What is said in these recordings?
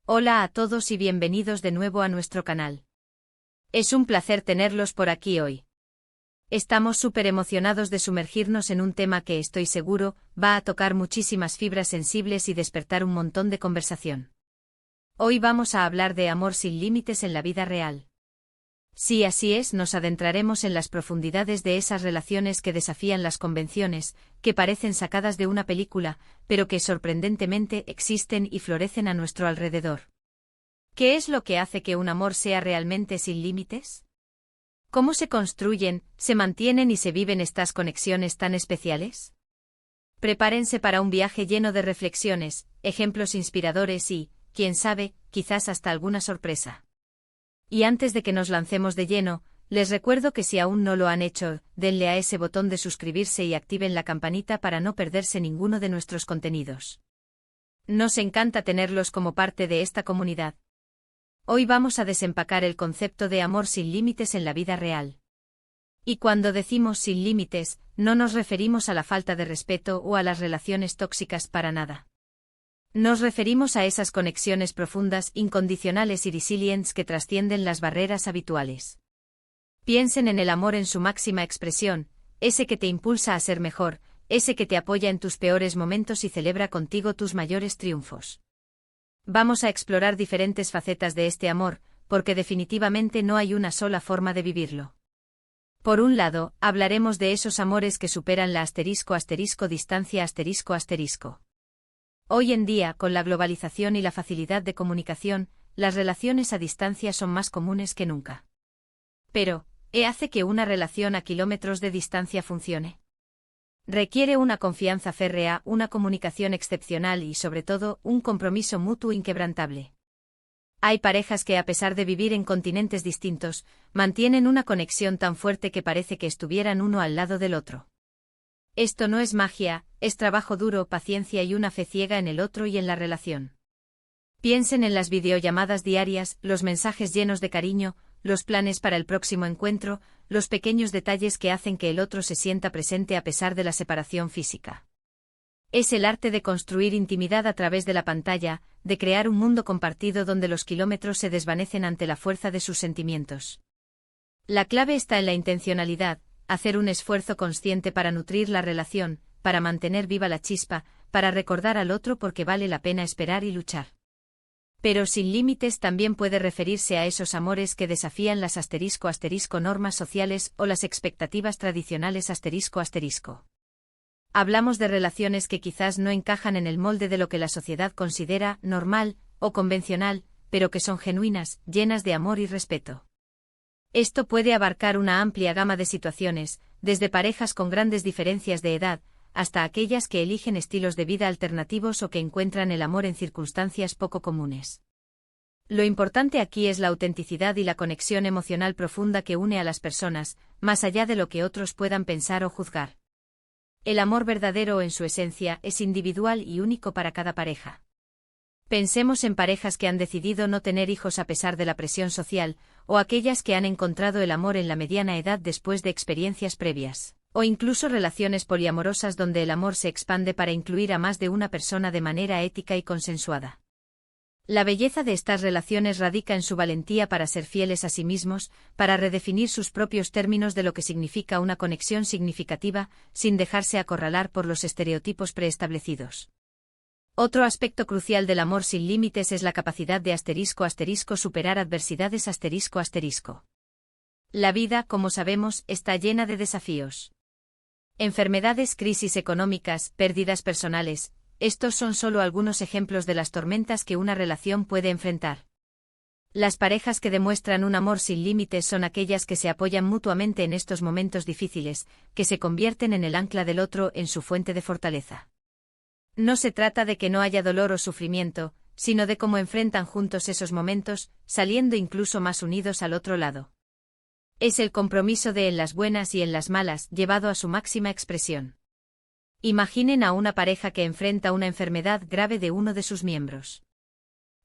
Hola a todos y bienvenidos de nuevo a nuestro canal. Es un placer tenerlos por aquí hoy. Estamos súper emocionados de sumergirnos en un tema que estoy seguro va a tocar muchísimas fibras sensibles y despertar un montón de conversación. Hoy vamos a hablar de amor sin límites en la vida real. Sí, así es, nos adentraremos en las profundidades de esas relaciones que desafían las convenciones, que parecen sacadas de una película, pero que sorprendentemente existen y florecen a nuestro alrededor. ¿Qué es lo que hace que un amor sea realmente sin límites? ¿Cómo se construyen, se mantienen y se viven estas conexiones tan especiales? Prepárense para un viaje lleno de reflexiones, ejemplos inspiradores y, quién sabe, quizás hasta alguna sorpresa. Y antes de que nos lancemos de lleno, les recuerdo que si aún no lo han hecho, denle a ese botón de suscribirse y activen la campanita para no perderse ninguno de nuestros contenidos. Nos encanta tenerlos como parte de esta comunidad. Hoy vamos a desempacar el concepto de amor sin límites en la vida real. Y cuando decimos sin límites, no nos referimos a la falta de respeto o a las relaciones tóxicas para nada. Nos referimos a esas conexiones profundas, incondicionales y resilientes que trascienden las barreras habituales. Piensen en el amor en su máxima expresión, ese que te impulsa a ser mejor, ese que te apoya en tus peores momentos y celebra contigo tus mayores triunfos. Vamos a explorar diferentes facetas de este amor, porque definitivamente no hay una sola forma de vivirlo. Por un lado, hablaremos de esos amores que superan la distancia. Hoy en día, con la globalización y la facilidad de comunicación, las relaciones a distancia son más comunes que nunca. Pero, ¿qué hace que una relación a kilómetros de distancia funcione? Requiere una confianza férrea, una comunicación excepcional y, sobre todo, un compromiso mutuo inquebrantable. Hay parejas que, a pesar de vivir en continentes distintos, mantienen una conexión tan fuerte que parece que estuvieran uno al lado del otro. Esto no es magia, es trabajo duro, paciencia y una fe ciega en el otro y en la relación. Piensen en las videollamadas diarias, los mensajes llenos de cariño, los planes para el próximo encuentro, los pequeños detalles que hacen que el otro se sienta presente a pesar de la separación física. Es el arte de construir intimidad a través de la pantalla, de crear un mundo compartido donde los kilómetros se desvanecen ante la fuerza de sus sentimientos. La clave está en la intencionalidad, hacer un esfuerzo consciente para nutrir la relación, para mantener viva la chispa, para recordar al otro porque vale la pena esperar y luchar. Pero sin límites también puede referirse a esos amores que desafían las normas sociales o las expectativas tradicionales Hablamos de relaciones que quizás no encajan en el molde de lo que la sociedad considera normal o convencional, pero que son genuinas, llenas de amor y respeto. Esto puede abarcar una amplia gama de situaciones, desde parejas con grandes diferencias de edad, hasta aquellas que eligen estilos de vida alternativos o que encuentran el amor en circunstancias poco comunes. Lo importante aquí es la autenticidad y la conexión emocional profunda que une a las personas, más allá de lo que otros puedan pensar o juzgar. El amor verdadero en su esencia es individual y único para cada pareja. Pensemos en parejas que han decidido no tener hijos a pesar de la presión social, o aquellas que han encontrado el amor en la mediana edad después de experiencias previas, o incluso relaciones poliamorosas donde el amor se expande para incluir a más de una persona de manera ética y consensuada. La belleza de estas relaciones radica en su valentía para ser fieles a sí mismos, para redefinir sus propios términos de lo que significa una conexión significativa, sin dejarse acorralar por los estereotipos preestablecidos. Otro aspecto crucial del amor sin límites es la capacidad de superar adversidades. La vida, como sabemos, está llena de desafíos. Enfermedades, crisis económicas, pérdidas personales, estos son solo algunos ejemplos de las tormentas que una relación puede enfrentar. Las parejas que demuestran un amor sin límites son aquellas que se apoyan mutuamente en estos momentos difíciles, que se convierten en el ancla del otro, en su fuente de fortaleza. No se trata de que no haya dolor o sufrimiento, sino de cómo enfrentan juntos esos momentos, saliendo incluso más unidos al otro lado. Es el compromiso de en las buenas y en las malas, llevado a su máxima expresión. Imaginen a una pareja que enfrenta una enfermedad grave de uno de sus miembros.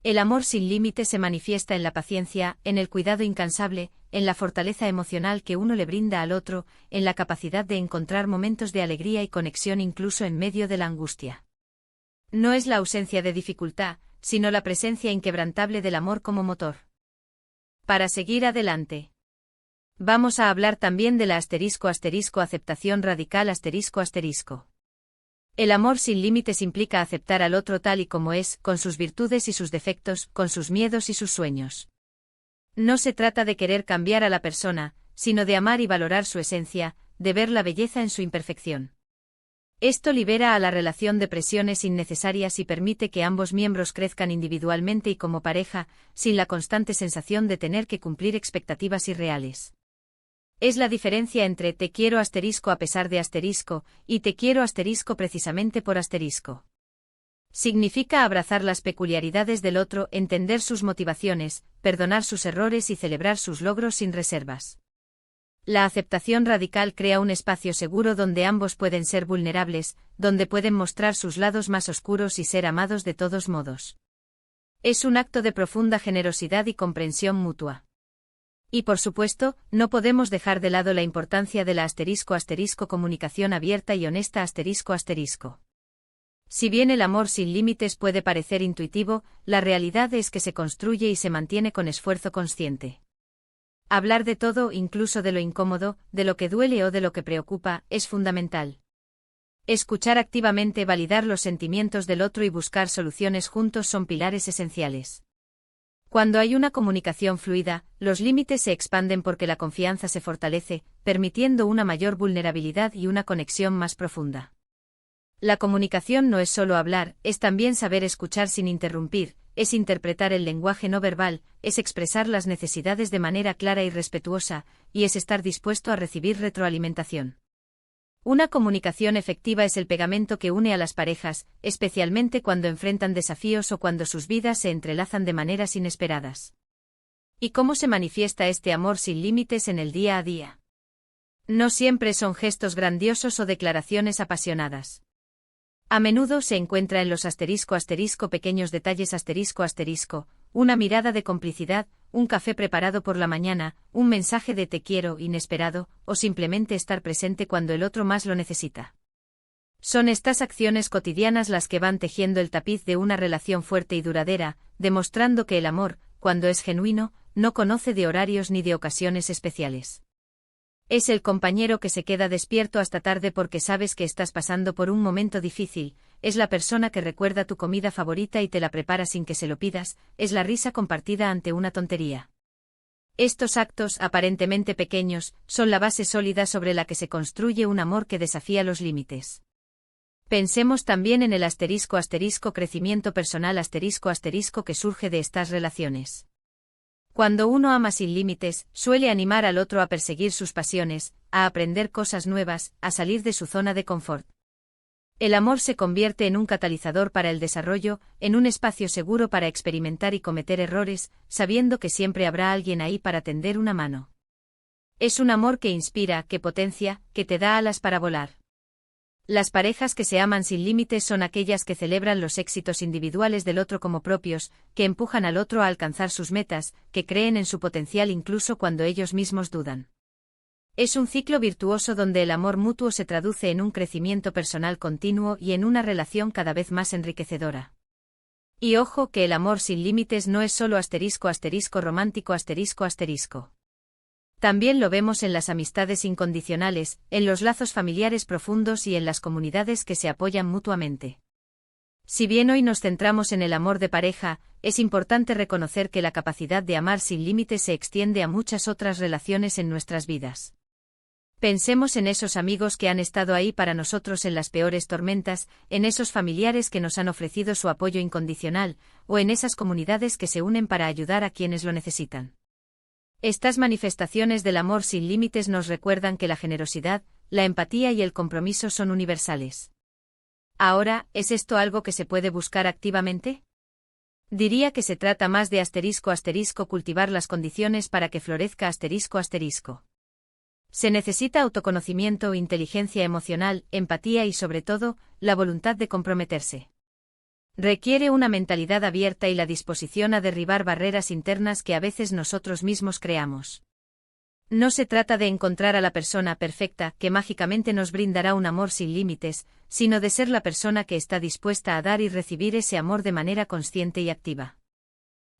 El amor sin límites se manifiesta en la paciencia, en el cuidado incansable, en la fortaleza emocional que uno le brinda al otro, en la capacidad de encontrar momentos de alegría y conexión incluso en medio de la angustia. No es la ausencia de dificultad, sino la presencia inquebrantable del amor como motor. Para seguir adelante. Vamos a hablar también de la aceptación radical ***. El amor sin límites implica aceptar al otro tal y como es, con sus virtudes y sus defectos, con sus miedos y sus sueños. No se trata de querer cambiar a la persona, sino de amar y valorar su esencia, de ver la belleza en su imperfección. Esto libera a la relación de presiones innecesarias y permite que ambos miembros crezcan individualmente y como pareja, sin la constante sensación de tener que cumplir expectativas irreales. Es la diferencia entre te quiero *** a pesar de * y te quiero * precisamente por ***. Significa abrazar las peculiaridades del otro, entender sus motivaciones, perdonar sus errores y celebrar sus logros sin reservas. La aceptación radical crea un espacio seguro donde ambos pueden ser vulnerables, donde pueden mostrar sus lados más oscuros y ser amados de todos modos. Es un acto de profunda generosidad y comprensión mutua. Y por supuesto, no podemos dejar de lado la importancia de la *** comunicación abierta y honesta ***. Si bien el amor sin límites puede parecer intuitivo, la realidad es que se construye y se mantiene con esfuerzo consciente. Hablar de todo, incluso de lo incómodo, de lo que duele o de lo que preocupa, es fundamental. Escuchar activamente, validar los sentimientos del otro y buscar soluciones juntos son pilares esenciales. Cuando hay una comunicación fluida, los límites se expanden porque la confianza se fortalece, permitiendo una mayor vulnerabilidad y una conexión más profunda. La comunicación no es solo hablar, es también saber escuchar sin interrumpir, es interpretar el lenguaje no verbal, es expresar las necesidades de manera clara y respetuosa, y es estar dispuesto a recibir retroalimentación. Una comunicación efectiva es el pegamento que une a las parejas, especialmente cuando enfrentan desafíos o cuando sus vidas se entrelazan de maneras inesperadas. ¿Y cómo se manifiesta este amor sin límites en el día a día? No siempre son gestos grandiosos o declaraciones apasionadas. A menudo se encuentra en los *** pequeños detalles ***, una mirada de complicidad, un café preparado por la mañana, un mensaje de te quiero inesperado, o simplemente estar presente cuando el otro más lo necesita. Son estas acciones cotidianas las que van tejiendo el tapiz de una relación fuerte y duradera, demostrando que el amor, cuando es genuino, no conoce de horarios ni de ocasiones especiales. Es el compañero que se queda despierto hasta tarde porque sabes que estás pasando por un momento difícil, es la persona que recuerda tu comida favorita y te la prepara sin que se lo pidas, es la risa compartida ante una tontería. Estos actos, aparentemente pequeños, son la base sólida sobre la que se construye un amor que desafía los límites. Pensemos también en el *** crecimiento personal *** que surge de estas relaciones. Cuando uno ama sin límites, suele animar al otro a perseguir sus pasiones, a aprender cosas nuevas, a salir de su zona de confort. El amor se convierte en un catalizador para el desarrollo, en un espacio seguro para experimentar y cometer errores, sabiendo que siempre habrá alguien ahí para tender una mano. Es un amor que inspira, que potencia, que te da alas para volar. Las parejas que se aman sin límites son aquellas que celebran los éxitos individuales del otro como propios, que empujan al otro a alcanzar sus metas, que creen en su potencial incluso cuando ellos mismos dudan. Es un ciclo virtuoso donde el amor mutuo se traduce en un crecimiento personal continuo y en una relación cada vez más enriquecedora. Y ojo que el amor sin límites no es solo *** romántico ***. También lo vemos en las amistades incondicionales, en los lazos familiares profundos y en las comunidades que se apoyan mutuamente. Si bien hoy nos centramos en el amor de pareja, es importante reconocer que la capacidad de amar sin límites se extiende a muchas otras relaciones en nuestras vidas. Pensemos en esos amigos que han estado ahí para nosotros en las peores tormentas, en esos familiares que nos han ofrecido su apoyo incondicional, o en esas comunidades que se unen para ayudar a quienes lo necesitan. Estas manifestaciones del amor sin límites nos recuerdan que la generosidad, la empatía y el compromiso son universales. Ahora, ¿es esto algo que se puede buscar activamente? Diría que se trata más de *** cultivar las condiciones para que florezca ***. Se necesita autoconocimiento, inteligencia emocional, empatía y sobre todo, la voluntad de comprometerse. Requiere una mentalidad abierta y la disposición a derribar barreras internas que a veces nosotros mismos creamos. No se trata de encontrar a la persona perfecta que mágicamente nos brindará un amor sin límites, sino de ser la persona que está dispuesta a dar y recibir ese amor de manera consciente y activa.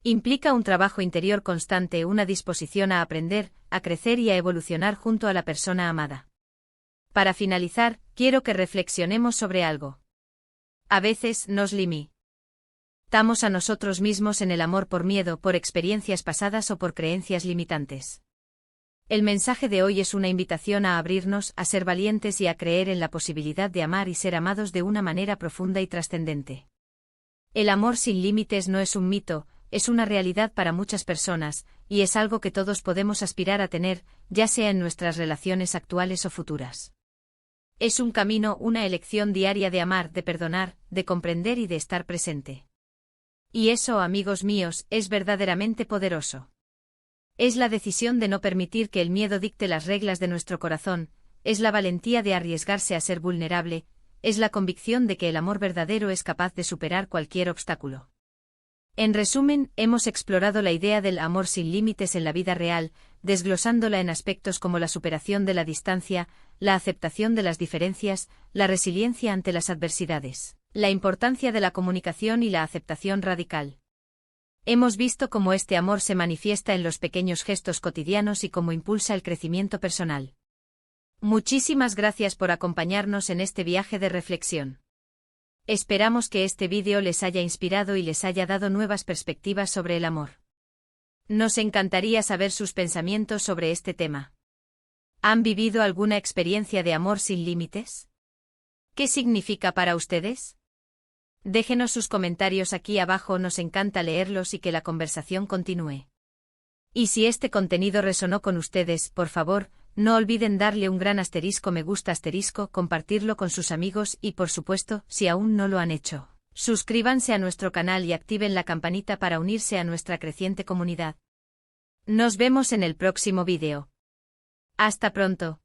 Implica un trabajo interior constante, una disposición a aprender, a crecer y a evolucionar junto a la persona amada. Para finalizar, quiero que reflexionemos sobre algo. A veces nos limitamos a nosotros mismos en el amor por miedo, por experiencias pasadas o por creencias limitantes. El mensaje de hoy es una invitación a abrirnos, a ser valientes y a creer en la posibilidad de amar y ser amados de una manera profunda y trascendente. El amor sin límites no es un mito, es una realidad para muchas personas, y es algo que todos podemos aspirar a tener, ya sea en nuestras relaciones actuales o futuras. Es un camino, una elección diaria de amar, de perdonar, de comprender y de estar presente. Y eso, amigos míos, es verdaderamente poderoso. Es la decisión de no permitir que el miedo dicte las reglas de nuestro corazón, es la valentía de arriesgarse a ser vulnerable, es la convicción de que el amor verdadero es capaz de superar cualquier obstáculo. En resumen, hemos explorado la idea del amor sin límites en la vida real, desglosándola en aspectos como la superación de la distancia, la aceptación de las diferencias, la resiliencia ante las adversidades, la importancia de la comunicación y la aceptación radical. Hemos visto cómo este amor se manifiesta en los pequeños gestos cotidianos y cómo impulsa el crecimiento personal. Muchísimas gracias por acompañarnos en este viaje de reflexión. Esperamos que este vídeo les haya inspirado y les haya dado nuevas perspectivas sobre el amor. Nos encantaría saber sus pensamientos sobre este tema. ¿Han vivido alguna experiencia de amor sin límites? ¿Qué significa para ustedes? Déjenos sus comentarios aquí abajo, nos encanta leerlos y que la conversación continúe. Y si este contenido resonó con ustedes, por favor, no olviden darle un gran asterisco me gusta asterisco, compartirlo con sus amigos y por supuesto, si aún no lo han hecho, suscríbanse a nuestro canal y activen la campanita para unirse a nuestra creciente comunidad. Nos vemos en el próximo vídeo. Hasta pronto.